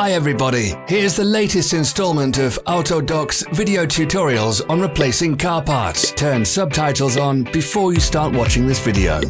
Hi everybody, here's the latest installment of Autodoc's video tutorials on replacing car parts. Turn subtitles on before you start watching this video.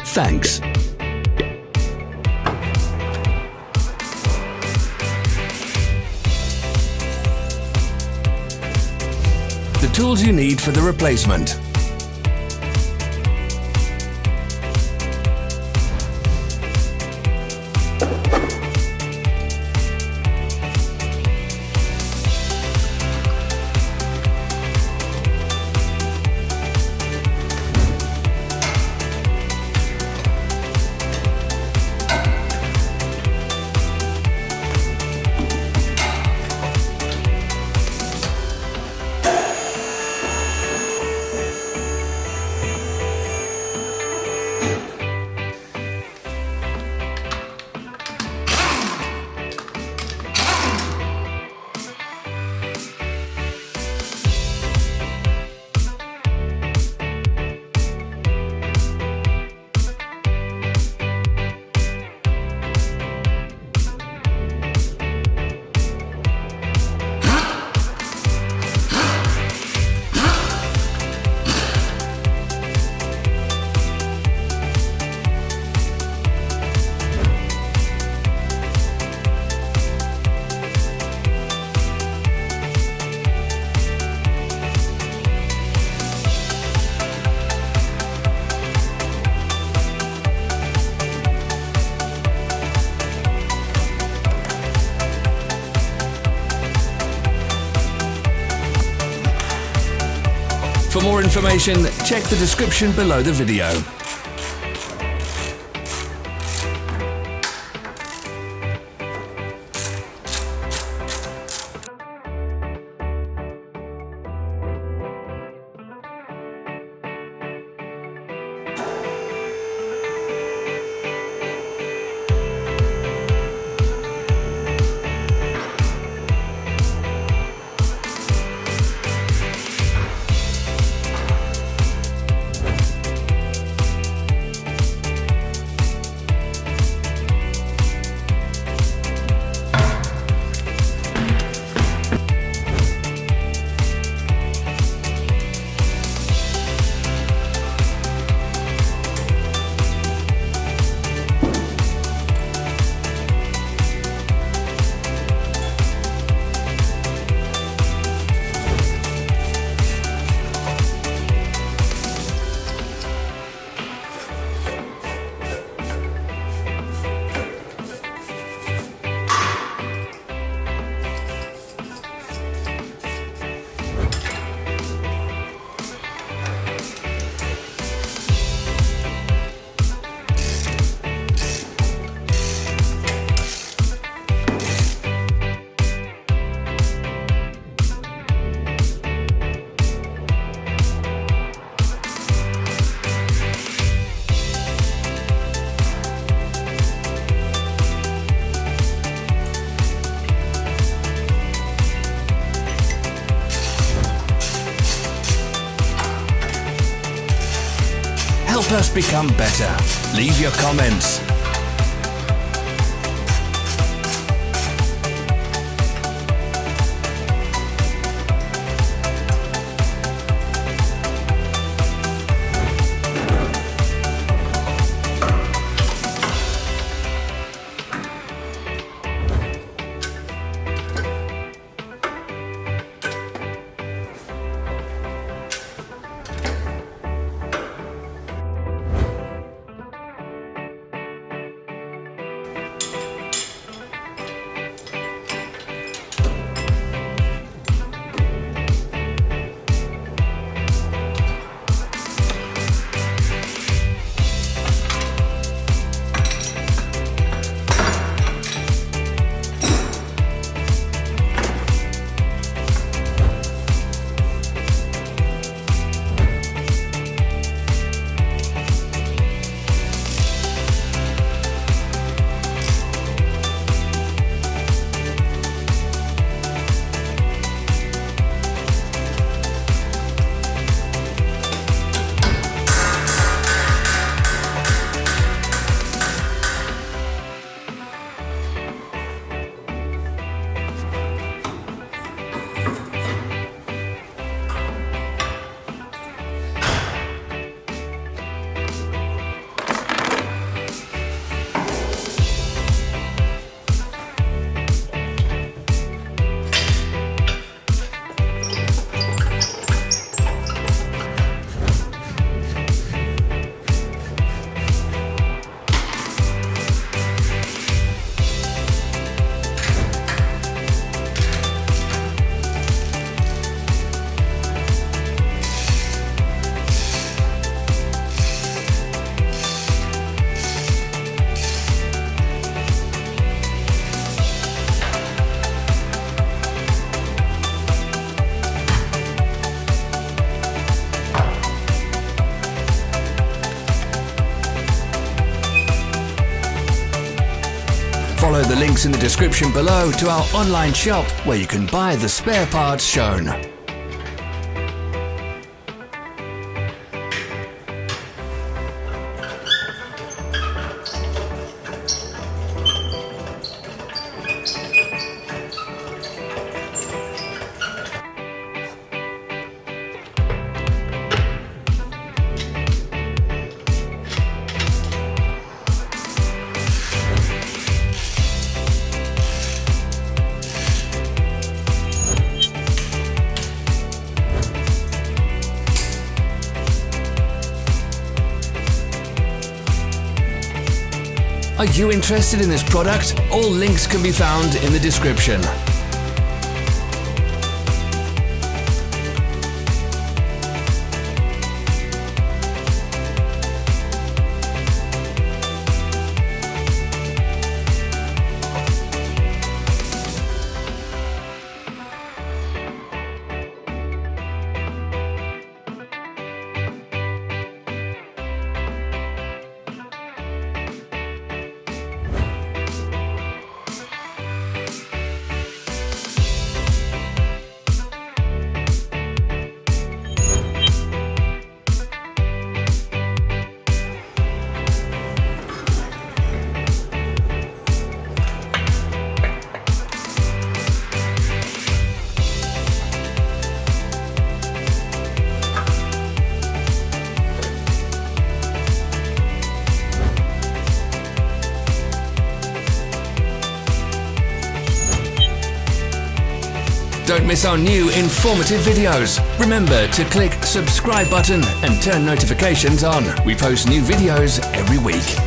Thanks. The tools you need for the replacement. For more information, check the description below the video. Help us become better. Leave your comments. Follow the links in the description below to our online shop where you can buy the spare parts shown. Are you interested in this product? All links can be found in the description. Don't miss our new informative videos. Remember to click subscribe button and turn notifications on. We post new videos every week.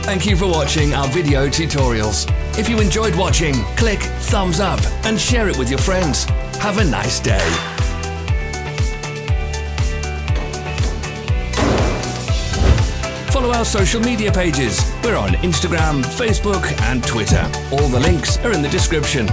Thank you for watching our video tutorials. If you enjoyed watching, click thumbs up and share it with your friends. Have a nice day. Follow our social media pages. We're on Instagram, Facebook and Twitter. All the links are in the description.